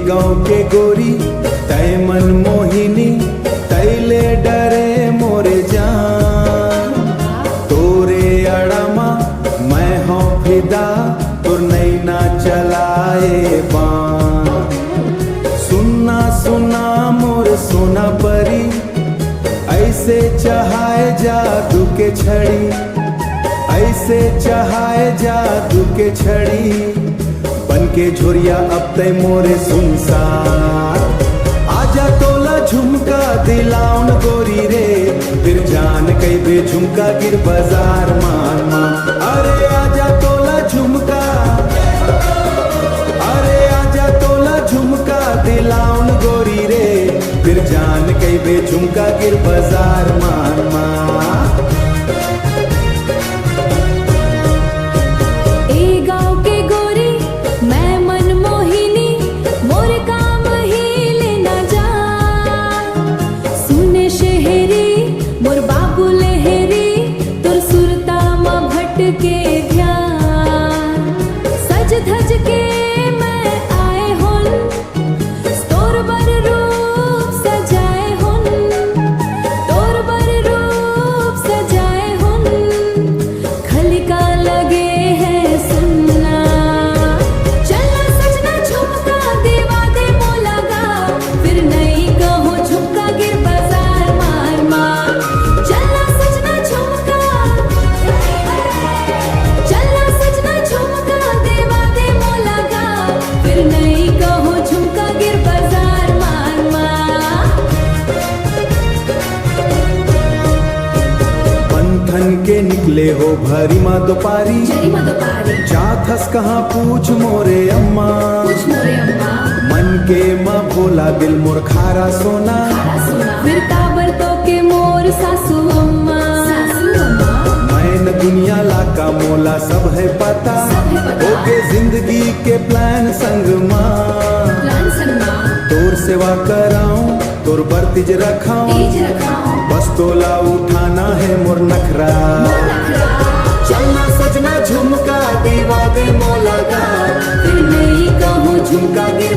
गाँव के गोरी तय मन मोहिनी तैले डरे मोरे जान। तोरे अड़मा मैं हूँ फिदा तुर नैना चलाए बान। सुना सुना मोर सोना परी ऐसे चहाए जादू के छड़ी, ऐसे चहाए जादू के छड़ी। बन के झोरिया अब तय मोरे सुनसार। आजा तोला झुमका दिलाउन गोरी रे, फिर जान कई बे झुमका गिर बाजार मान मान। अरे आजा तोला झुमका, अरे आजा तोला झुमका दिलाउन गोरी रे, फिर जान कई बे झुमका गिर बाजार मान मान। के ध्यान सज धज के मैं आए हुन, तोर बर रूप सजाए हुन, तोर बर रूप सजाए हुन। खलिका लगे है सुनना, चलना सजना झुमका देवा दे मोला गा, फिर नहीं कहूँ झुमका गिर बाजार मार मार। चलना सजना झुमका, चलना सजना झुमका देवा दे मोला गा, फिर नहीं कहूँ झुमका गिर बाजार मार मार। मंथन के निकले हो भरी माँ दोपारी, जरी माँ दोपारी जाथस कहाँ पूछ मोरे अम्मा। पूछ मोरे अम्मा मन के माँ भोला दिल मोर खारा सोना, खारा सोना। फिर काबर तो के मोर सासू अम्मा, सासू अम्मा। मैं न दुनिया लाका मोला सब है पता, ओके जिंदगी के प्लान संग माँ। प्लान संग माँ तोर सेवा कराऊं तोर बर्तिज रखाऊं, तीज रखाऊं, बस तोला उठाना है मोर नखरा। चलना सजना झुमका दीवा दे मोला गा, फिर नहीं कहूँ झुमका गिर